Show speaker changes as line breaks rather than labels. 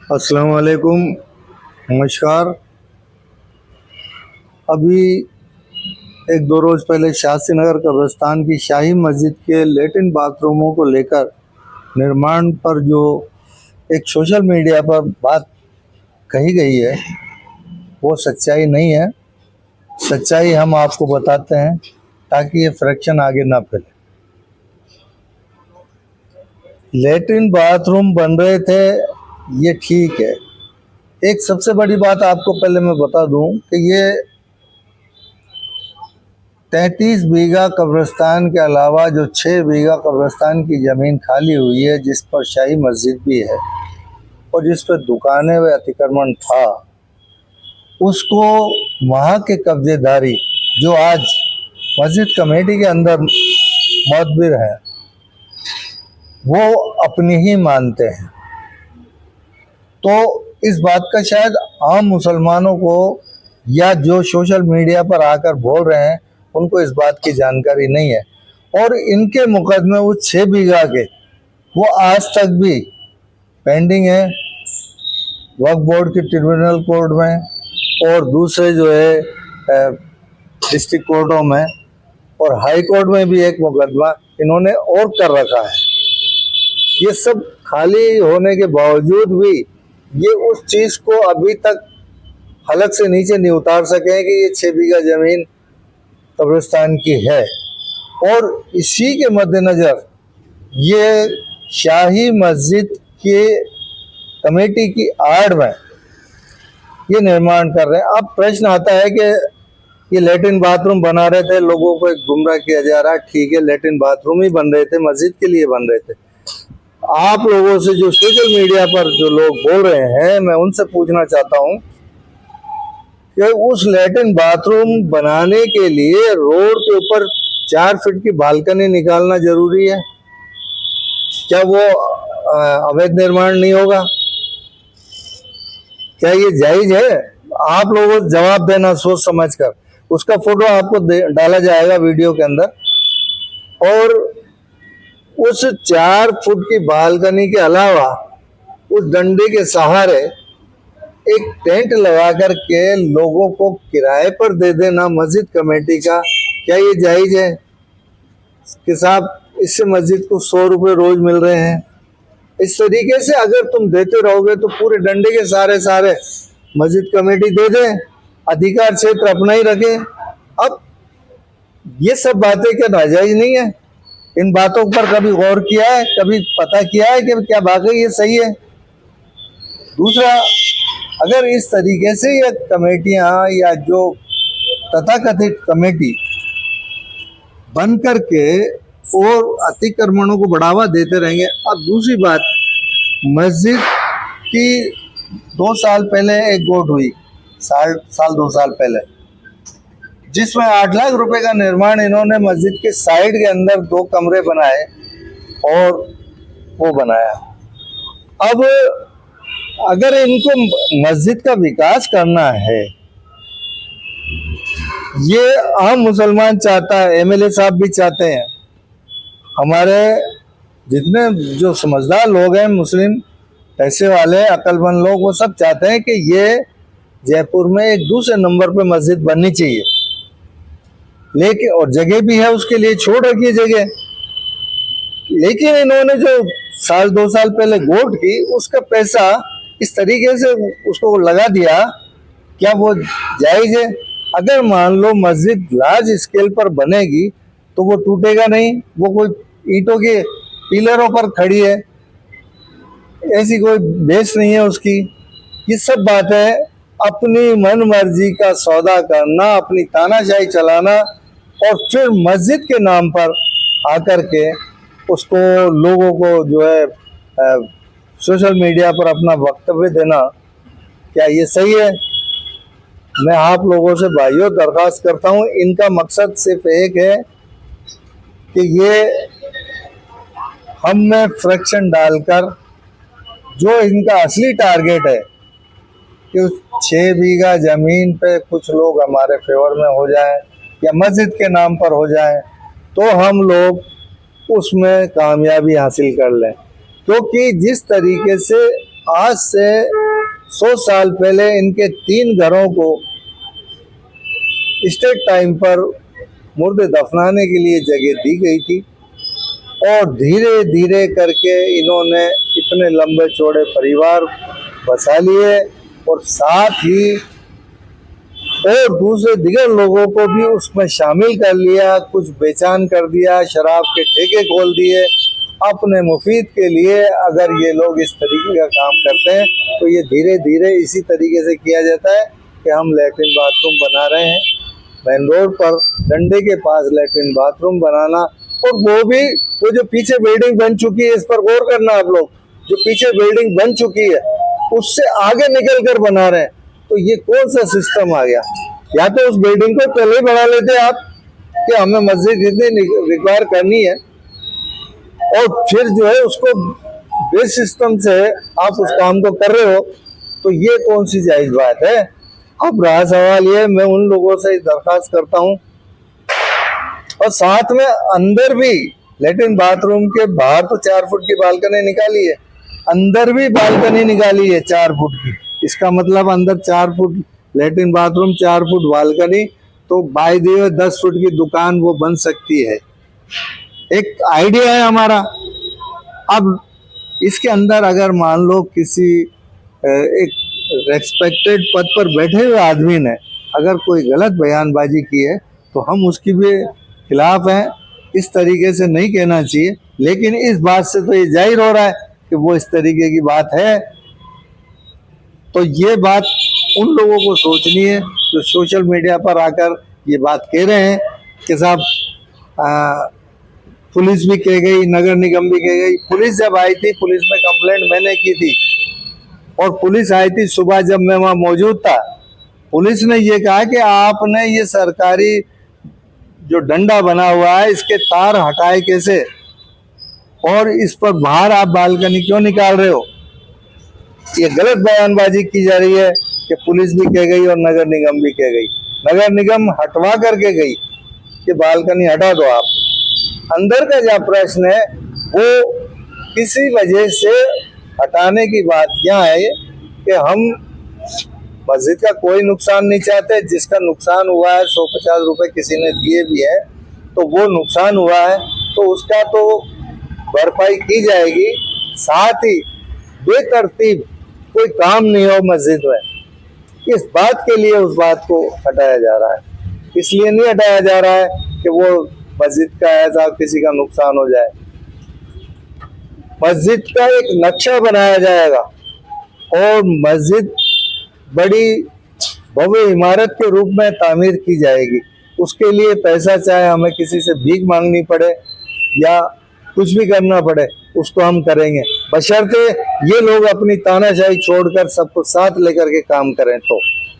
अस्सलाम वालेकुम। नमस्कार। अभी एक दो रोज़ पहले शास्त्री नगर कब्रिस्तान की शाही मस्जिद के लेटिन बाथरूमों को लेकर निर्माण पर जो एक सोशल मीडिया पर बात कही गई है वो सच्चाई नहीं है। सच्चाई हम आपको बताते हैं ताकि ये फ्रैक्शन आगे ना फैले। लेटिन बाथरूम बन रहे थे, ये ठीक है। एक सबसे बड़ी बात आपको पहले मैं बता दूं कि ये 33 बीघा कब्रिस्तान के अलावा जो 6 बीघा कब्रिस्तान की ज़मीन खाली हुई है, जिस पर शाही मस्जिद भी है और जिस पर दुकानें व अतिक्रमण था, उसको वहाँ के कब्जेदारी जो आज मस्जिद कमेटी के अंदर मौतबिर है, वो अपनी ही मानते हैं। तो इस बात का शायद आम मुसलमानों को या जो सोशल मीडिया पर आकर बोल रहे हैं उनको इस बात की जानकारी नहीं है। और इनके मुकदमे उस 6 बीघा के वो आज तक भी पेंडिंग है वक्फ बोर्ड के ट्रिब्यूनल कोर्ट में और दूसरे जो है डिस्ट्रिक्ट कोर्टों में और हाई कोर्ट में भी एक मुकदमा इन्होंने और कर रखा है। ये सब खाली होने के बावजूद भी ये उस चीज़ को अभी तक हलक से नीचे नहीं उतार सके कि ये 6 बीघा जमीन कब्रिस्तान की है। और इसी के मद्देनज़र ये शाही मस्जिद के कमेटी की आड़ में ये निर्माण कर रहे हैं। अब प्रश्न आता है कि ये लेटिन बाथरूम बना रहे थे, लोगों को गुमराह किया जा रहा है। ठीक है, लेटिन बाथरूम ही बन रहे थे, मस्जिद के लिए बन रहे थे। आप लोगों से जो सोशल मीडिया पर जो लोग बोल रहे हैं, मैं उनसे पूछना चाहता हूं कि उस लेटिन बाथरूम बनाने के लिए रोड के ऊपर 4 फीट की बालकनी निकालना जरूरी है? क्या वो अवैध निर्माण नहीं होगा? क्या ये जायज है? आप लोगों को जवाब देना सोच समझकर। उसका फोटो आपको डाला जाएगा वीडियो के अंदर। और उस 4 फुट की बालकनी के अलावा उस डंडे के सहारे एक टेंट लगा करके लोगों को किराए पर दे देना मस्जिद कमेटी का, क्या ये जायज है? कि साहब इससे मस्जिद को 100 रुपये रोज मिल रहे हैं। इस तरीके से अगर तुम देते रहोगे तो पूरे डंडे के सारे मस्जिद कमेटी दे दे, अधिकार क्षेत्र अपना ही रखे। अब ये सब बातें क्या नाजायज नहीं है? इन बातों पर कभी गौर किया है? कभी पता किया है कि क्या वाकई ये सही है? दूसरा, अगर इस तरीके से ये कमेटियां या जो तथाकथित कमेटी बन करके और अतिक्रमणों को बढ़ावा देते रहेंगे। अब दूसरी बात, मस्जिद की 2 साल पहले एक गोट हुई, साल 2 साल पहले, जिसमें 8 लाख रुपए का निर्माण इन्होंने मस्जिद के साइड के अंदर 2 कमरे बनाए और वो बनाया। अब अगर इनको मस्जिद का विकास करना है, ये आम मुसलमान चाहता है, एमएलए साहब भी चाहते हैं, हमारे जितने जो समझदार लोग हैं, मुस्लिम पैसे वाले अक्लमंद लोग, वो सब चाहते हैं कि ये जयपुर में एक दूसरे नंबर पे मस्जिद बननी चाहिए। लेकिन और जगह भी है उसके लिए, छोड़ रखी है जगह। लेकिन इन्होंने जो 2 साल पहले गोट की, उसका पैसा इस तरीके से उसको लगा दिया, क्या वो जायज है? अगर मान लो मस्जिद लार्ज स्केल पर बनेगी तो वो टूटेगा नहीं, वो कोई ईंटों के पिलरों पर खड़ी है, ऐसी कोई बेस नहीं है उसकी। ये सब बात है अपनी मन मर्जी का सौदा करना, अपनी तानाशाही चलाना और फिर मस्जिद के नाम पर आकर के उसको लोगों को जो है सोशल मीडिया पर अपना वक्तव्य देना, क्या ये सही है? मैं आप लोगों से भाइयों दरख्वास्त करता हूँ, इनका मकसद सिर्फ एक है कि ये हम में फ्रैक्शन डालकर, जो इनका असली टारगेट है कि उस 6 बीघा जमीन पे कुछ लोग हमारे फेवर में हो जाएं या मस्जिद के नाम पर हो जाएं, तो हम लोग उसमें कामयाबी हासिल कर लें। क्योंकि जिस तरीके से आज से 100 साल पहले इनके 3 घरों को स्टेट टाइम पर मुर्दे दफनाने के लिए जगह दी गई थी और धीरे धीरे करके इन्होंने इतने लंबे चौड़े परिवार बसा लिए और साथ ही और दूसरे दिगर लोगों को भी उसमें शामिल कर लिया, कुछ बेचान कर दिया, शराब के ठेके खोल दिए अपने मुफीद के लिए। अगर ये लोग इस तरीके का काम करते हैं तो ये धीरे धीरे इसी तरीके से किया जाता है कि हम लैट्रिन बाथरूम बना रहे हैं, मेन रोड पर डंडे के पास लैट्रिन बाथरूम बनाना, और वो जो पीछे बिल्डिंग बन चुकी है, इस पर गौर करना आप लोग, जो पीछे बिल्डिंग बन चुकी है उससे आगे निकल कर बना रहे हैं। तो ये कौन सा सिस्टम आ गया? या तो उस बिल्डिंग को पहले ही बना लेते आप कि हमें मस्जिद इतनी रिक्वायर करनी है, और फिर जो है उसको बेस सिस्टम से आप उस काम को कर रहे हो, तो ये कौन सी जायज बात है? अब रहा सवाल ये, मैं उन लोगों से दरखास्त करता हूँ, और साथ में अंदर भी लेट्रिन बाथरूम के बाहर तो 4 फुट की बालकनी निकाली है, अंदर भी बालकनी निकाली है 4 फुट की। इसका मतलब अंदर 4 foot latrine bathroom, 4 foot balcony, तो बाय दिए 10 फुट की दुकान वो बन सकती है। एक आइडिया है हमारा। अब इसके अंदर अगर मान लो किसी एक रेस्पेक्टेड पद पर बैठे हुए आदमी ने अगर कोई गलत बयानबाजी की है तो हम उसकी भी खिलाफ हैं, इस तरीके से नहीं कहना चाहिए। लेकिन इस बात से तो ये जाहिर हो रहा है कि वो इस तरीके की बात है, तो ये बात उन लोगों को सोचनी है जो सोशल मीडिया पर आकर ये बात कह रहे हैं कि साहब पुलिस भी कह गई, नगर निगम भी कह गई। पुलिस जब आई थी, पुलिस में कंप्लेंट मैंने की थी, और पुलिस आई थी सुबह जब मैं वहाँ मौजूद था। पुलिस ने ये कहा कि आपने ये सरकारी जो डंडा बना हुआ है इसके तार हटाए कैसे, और इस पर बाहर आप बालकनी क्यों निकाल रहे हो? ये गलत बयानबाजी की जा रही है कि पुलिस भी कह गई और नगर निगम भी कह गई। नगर निगम हटवा करके गई कि बालकनी हटा दो आप। अंदर का जो प्रश्न है वो किसी वजह से हटाने की बात यहाँ है कि हम मस्जिद का कोई नुकसान नहीं चाहते। जिसका नुकसान हुआ है 150 रुपए किसी ने दिए भी है, तो वो नुकसान हुआ है तो उसका तो भरपाई की जाएगी। साथ ही बेतरतीब कोई काम नहीं हो मस्जिद में, इस बात के लिए उस बात को हटाया जा रहा है। इसलिए नहीं हटाया जा रहा है कि वो मस्जिद का ऐसा किसी का नुकसान हो जाए। मस्जिद का एक नक्शा बनाया जाएगा और मस्जिद बड़ी भव्य इमारत के रूप में तामीर की जाएगी। उसके लिए पैसा चाहे हमें किसी से भीख मांगनी पड़े या कुछ भी करना पड़े, उसको हम करेंगे, बशर्ते ये लोग अपनी तानाशाही छोड़कर सबको साथ लेकर के काम करें तो।